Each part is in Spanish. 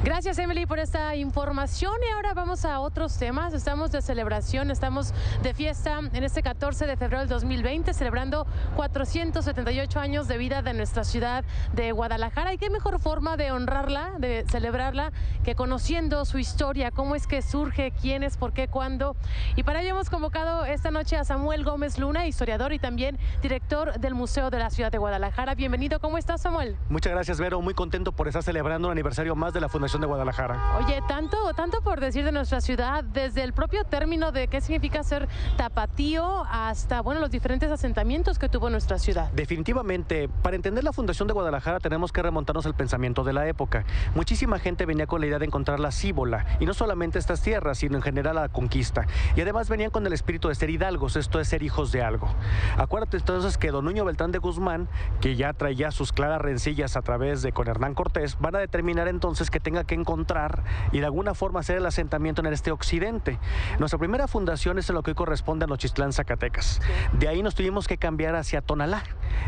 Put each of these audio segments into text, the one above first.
Gracias, Emily, por esta información. Y ahora vamos a otros temas. Estamos de celebración, estamos de fiesta en este 14 de febrero del 2020, celebrando 478 años de vida de nuestra ciudad de Guadalajara. Y qué mejor forma de honrarla, de celebrarla, que conociendo su historia, cómo es que surge, quién es, por qué, cuándo. Y para ello hemos convocado esta noche a Samuel Gómez Luna, historiador y también director del Museo de la Ciudad de Guadalajara. Bienvenido, ¿cómo estás, Samuel? Muchas gracias, Vero. Muy contento por estar celebrando un aniversario más de la Fundación de Guadalajara. Oye, tanto por decir de nuestra ciudad, desde el propio término de qué significa ser tapatío hasta, bueno, los diferentes asentamientos que tuvo nuestra ciudad. Definitivamente, para entender la Fundación de Guadalajara tenemos que remontarnos al pensamiento de la época. Muchísima gente venía con la idea de encontrar la cíbola, y no solamente estas tierras, sino en general la conquista. Y además venían con el espíritu de ser hidalgos, esto es ser hijos de algo. Acuérdate entonces que don Nuño Beltrán de Guzmán, que ya traía sus claras rencillas a través de con Hernán Cortés, van a determinar entonces que tenga que encontrar y de alguna forma hacer el asentamiento en este occidente. Nuestra primera fundación es en lo que hoy corresponde a Nochistlán, Zacatecas. De ahí nos tuvimos que cambiar hacia Tonalá.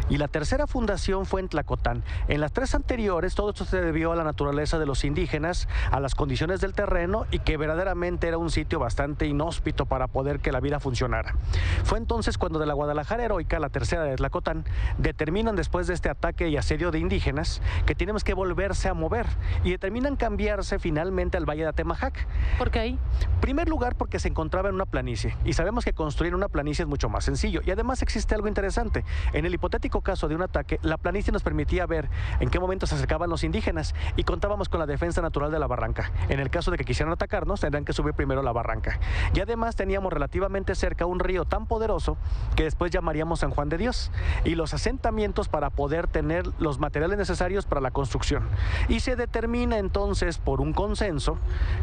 Y la tercera fundación fue en Tlacotán. En las tres anteriores, todo esto se debió a la naturaleza de los indígenas, a las condiciones del terreno y que verdaderamente era un sitio bastante inhóspito para poder que la vida funcionara. Fue entonces cuando de la Guadalajara heroica, la tercera de Tlacotán, determinan después de este ataque y asedio de indígenas que tenemos que volverse a mover y determinan cambiarse finalmente al Valle de Atemajac. ¿Por qué ahí? En primer lugar, porque se encontraba en una planicie y sabemos que construir una planicie es mucho más sencillo y además existe algo interesante. En el hipotético caso de un ataque, la planicie nos permitía ver en qué momento se acercaban los indígenas y contábamos con la defensa natural de la barranca. En el caso de que quisieran atacarnos, tendrían que subir primero la barranca. Y además teníamos relativamente cerca un río tan poderoso que después llamaríamos San Juan de Dios y los asentamientos para poder tener los materiales necesarios para la construcción. Y se determina entonces por un consenso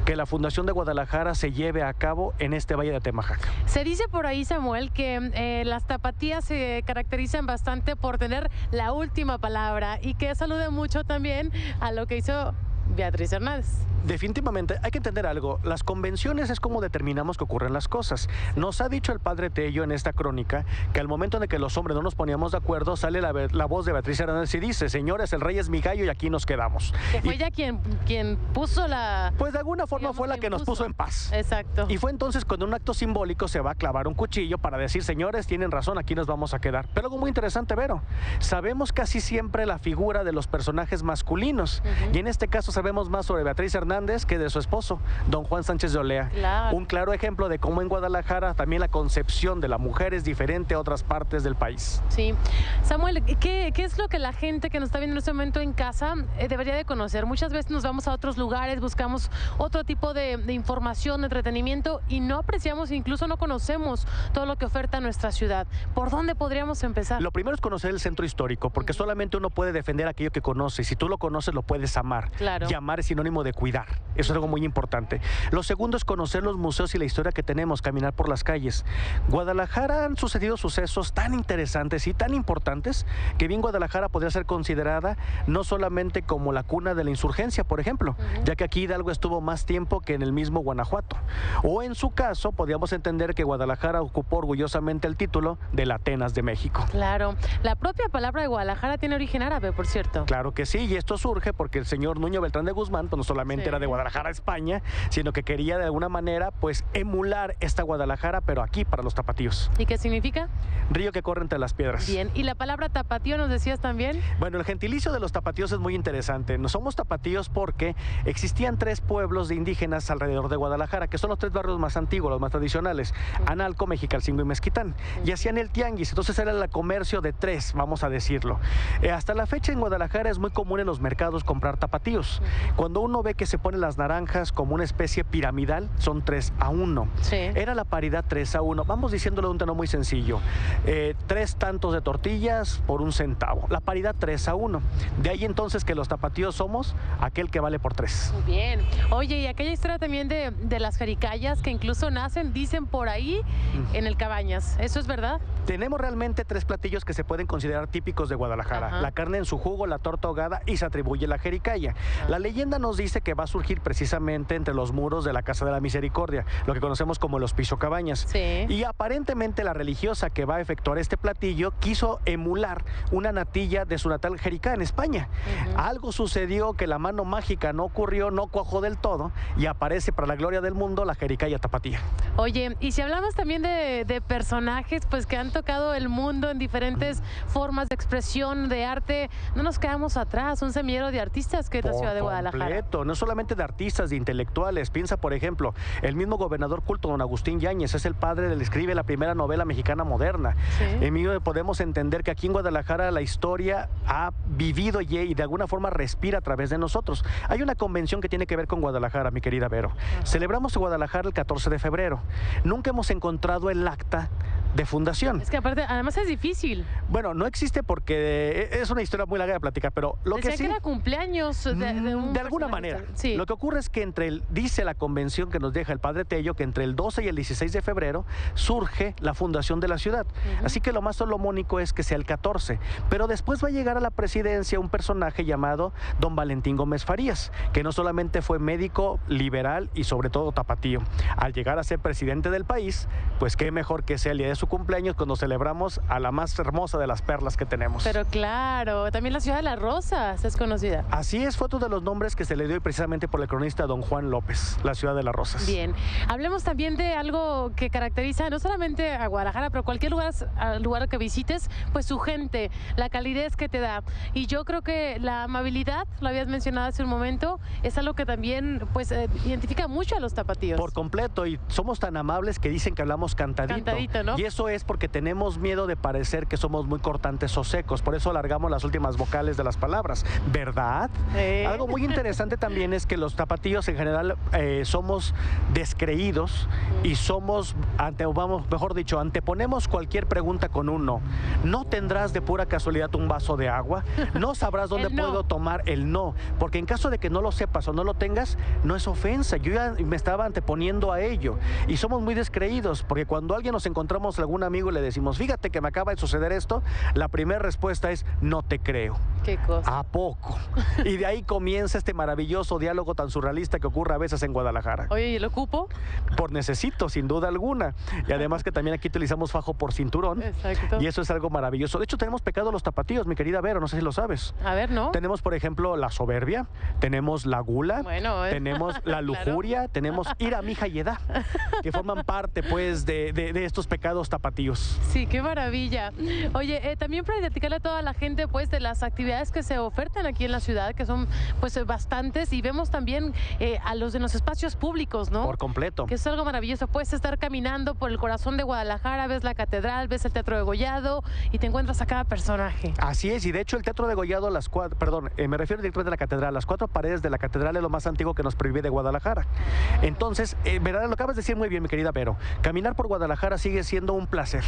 que la Fundación de Guadalajara se lleve a cabo en este Valle de Atemajac. Se dice por ahí, Samuel, que las tapatías se caracterizan bastante por tener la última palabra y que eso alude mucho también a lo que hizo Beatriz Hernández. Definitivamente, hay que entender algo. Las convenciones es como determinamos que ocurren las cosas. Nos ha dicho el padre Tello en esta crónica que al momento en el que los hombres no nos poníamos de acuerdo, sale la voz de Beatriz Hernández y dice: señores, el rey es mi gallo y aquí nos quedamos. Que fue ella quien puso la... Pues de alguna forma fue la que nos puso en paz. Exacto. Y fue entonces cuando un acto simbólico se va a clavar un cuchillo para decir: señores, tienen razón, aquí nos vamos a quedar. Pero algo muy interesante, Vero. Sabemos casi siempre la figura de los personajes masculinos. Y en este caso sabemos más sobre Beatriz Hernández que de su esposo, don Juan Sánchez de Olea. Claro. Un claro ejemplo de cómo en Guadalajara también la concepción de la mujer es diferente a otras partes del país. Sí. Samuel, ¿qué es lo que la gente que nos está viendo en este momento en casa debería de conocer? Muchas veces nos vamos a otros lugares, buscamos otro tipo de información, de entretenimiento y no apreciamos, incluso no conocemos todo lo que oferta nuestra ciudad. ¿Por dónde podríamos empezar? Lo primero es conocer el centro histórico, porque solamente uno puede defender aquello que conoce. Si tú lo conoces, lo puedes amar. Claro. Y amar es sinónimo de cuidar. Eso es algo muy importante. Lo segundo es conocer los museos y la historia que tenemos, caminar por las calles. Guadalajara han sucedido sucesos tan interesantes y tan importantes que bien Guadalajara podría ser considerada no solamente como la cuna de la insurgencia, por ejemplo, ya que aquí Hidalgo estuvo más tiempo que en el mismo Guanajuato. O en su caso, podríamos entender que Guadalajara ocupó orgullosamente el título de la Atenas de México. Claro. La propia palabra de Guadalajara tiene origen árabe, por cierto. Claro que sí, y esto surge porque el señor Nuño Beltrán de Guzmán, pues no solamente era de Guadalajara, España, sino que quería de alguna manera pues emular esta Guadalajara, pero aquí para los tapatíos. ¿Y qué significa? Río que corre entre las piedras. Bien, ¿y la palabra tapatío nos decías también? Bueno, el gentilicio de los tapatíos es muy interesante. No somos tapatíos porque existían tres pueblos de indígenas alrededor de Guadalajara, que son los tres barrios más antiguos, los más tradicionales: Analco, Mexicalcingo y Mezquitán. Y hacían el tianguis, entonces era el comercio de tres, vamos a decirlo. Hasta la fecha en Guadalajara es muy común en los mercados comprar tapatíos. Cuando uno ve que se ponen las naranjas como una especie piramidal, son 3-1. Sí. Era la paridad 3-1. Vamos diciéndolo de un tono muy sencillo. 3 tantos de tortillas por 1 centavo. La paridad 3-1. De ahí entonces que los tapatíos somos aquel que vale por 3. Muy bien. Oye, y aquella historia también de las jericayas que incluso nacen, dicen por ahí, en el Cabañas. ¿Eso es verdad? Tenemos realmente 3 platillos que se pueden considerar típicos de Guadalajara. Ajá. La carne en su jugo, la torta ahogada y se atribuye la jericaya. La leyenda nos dice que va a surgir precisamente entre los muros de la Casa de la Misericordia, lo que conocemos como el Hospicio Cabañas. Sí. Y aparentemente la religiosa que va a efectuar este platillo quiso emular una natilla de su natal Jericá en España. Algo sucedió que la mano mágica no ocurrió, no cuajó del todo y aparece para la gloria del mundo la jericaya tapatía. Oye, y si hablamos también de personajes pues que han tocado el mundo en diferentes formas de expresión, de arte, no nos quedamos atrás, un semillero de artistas que es la ciudad de Guadalajara. Completo, no solamente de artistas, de intelectuales. Piensa, por ejemplo, el mismo gobernador culto, don Agustín Yáñez, es el padre del que escribe la primera novela mexicana moderna. Sí. En mí podemos entender que aquí en Guadalajara la historia ha vivido y de alguna forma respira a través de nosotros. Hay una convención que tiene que ver con Guadalajara, mi querida Vero. Celebramos Guadalajara el 14 de febrero. Nunca hemos encontrado el acta de fundación. Es que aparte, además es difícil. Bueno, no existe porque es una historia muy larga de platicar, pero lo Decía que sí... que era cumpleaños de un de alguna personaje. manera. Sí. Lo que ocurre es que dice la convención que nos deja el padre Tello, que entre el 12 y el 16 de febrero surge la fundación de la ciudad. Así que lo más solomónico es que sea el 14. Pero después va a llegar a la presidencia un personaje llamado don Valentín Gómez Farías, que no solamente fue médico, liberal y sobre todo tapatío. Al llegar a ser presidente del país, pues qué mejor que sea el día de su cumpleaños cuando celebramos a la más hermosa de las perlas que tenemos. Pero claro, también la ciudad de las Rosas es conocida. Así es, fue otro de los nombres que se le dio precisamente por el cronista don Juan López, la ciudad de las Rosas. Bien, hablemos también de algo que caracteriza no solamente a Guadalajara, pero cualquier lugar que visites, pues su gente, la calidez que te da. Y yo creo que la amabilidad, lo habías mencionado hace un momento, es algo que también pues identifica mucho a los tapatíos. Por completo, y somos tan amables que dicen que hablamos cantadito. Cantadito, ¿no? Y eso es porque tenemos miedo de parecer que somos muy cortantes o secos, por eso alargamos las últimas vocales de las palabras, ¿verdad? Algo muy interesante también es que los tapatíos en general somos descreídos y somos, mejor dicho, anteponemos cualquier pregunta con un no. ¿No tendrás de pura casualidad un vaso de agua? ¿No sabrás dónde El no. puedo tomar el no? Porque en caso de que no lo sepas o no lo tengas, no es ofensa. Yo ya me estaba anteponiendo a ello. Y somos muy descreídos, porque cuando alguien nos encontramos a algún amigo y le decimos, fíjate que me acaba de suceder esto, la primera respuesta es, no te creo. ¿Qué cosa? ¿A poco? Y de ahí comienza este maravilloso diálogo tan surrealista que ocurre a veces en Guadalajara. Oye, ¿y el ocupo? Por necesito, sin duda alguna. Y además que también aquí utilizamos fajo por cinturón. Exacto. Y eso es algo maravilloso. De hecho, tenemos pecado los tapatíos, mi querida Vero, no sé si lo sabes. A ver, ¿no? Tenemos, por ejemplo, la soberbia, tenemos la gula, Bueno, tenemos la lujuria, tenemos ira, mija y edad, que forman parte, pues, de estos pecados tapatíos. Sí, qué maravilla. Oye, también para platicarle a toda la gente, pues, de las actividades que se ofertan aquí en la ciudad, que son, pues, bastantes, y vemos también a los de los espacios públicos, ¿no? Por completo. Que es algo maravilloso. Puedes estar caminando por el corazón de Guadalajara, ves la catedral, ves el Teatro Degollado y te encuentras a cada personaje. Así es, y de hecho el Teatro Degollado, me refiero directamente a la catedral, las 4 paredes de la catedral es lo más antiguo que nos prohíbe de Guadalajara. Entonces, verdad, lo acabas de decir muy bien, mi querida Vero, caminar por Guadalajara sigue siendo un placer,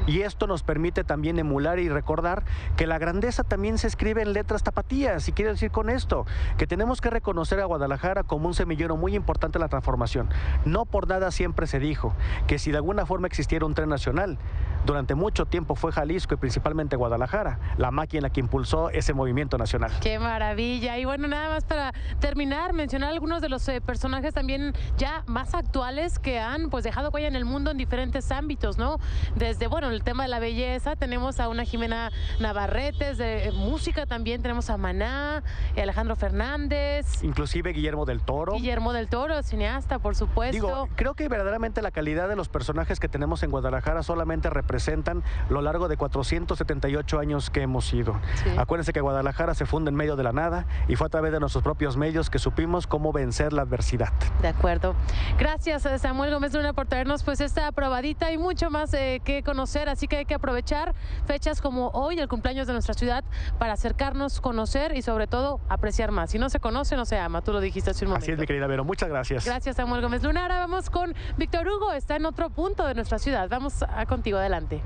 y esto nos permite también emular y recordar que la grandeza también se escribe en letras tapatías, y quiero decir con esto, que tenemos que reconocer a Guadalajara como un semillero muy importante en la transformación. No por nada siempre se dijo que si de alguna forma existiera un tren nacional, durante mucho tiempo fue Jalisco y principalmente Guadalajara, la máquina que impulsó ese movimiento nacional. ¡Qué maravilla! Y bueno, nada más para terminar, mencionar algunos de los personajes también ya más actuales que han pues dejado huella en el mundo en diferentes ámbitos, ¿no? Desde, bueno, el tema de la belleza, tenemos a una Jimena Navarrete, de música también tenemos a Maná, Alejandro Fernández. Inclusive Guillermo del Toro. Guillermo del Toro, cineasta, por supuesto. Digo, creo que verdaderamente la calidad de los personajes que tenemos en Guadalajara solamente representan lo largo de 478 años que hemos ido. Sí. Acuérdense que Guadalajara se funda en medio de la nada y fue a través de nuestros propios medios que supimos cómo vencer la adversidad. De acuerdo. Gracias, Samuel Gómez Luna, por traernos pues esta probadita y mucho más que conocer, así que hay que aprovechar fechas como hoy, el cumpleaños de nuestra ciudad, para acercarnos, conocer y sobre todo apreciar más. Si no se conoce, no se ama, tú lo dijiste hace un momento. Así es, mi querida Vero, muchas gracias. Gracias, Samuel Gómez Luna. Ahora vamos con Víctor Hugo, está en otro punto de nuestra ciudad. Vamos contigo, adelante.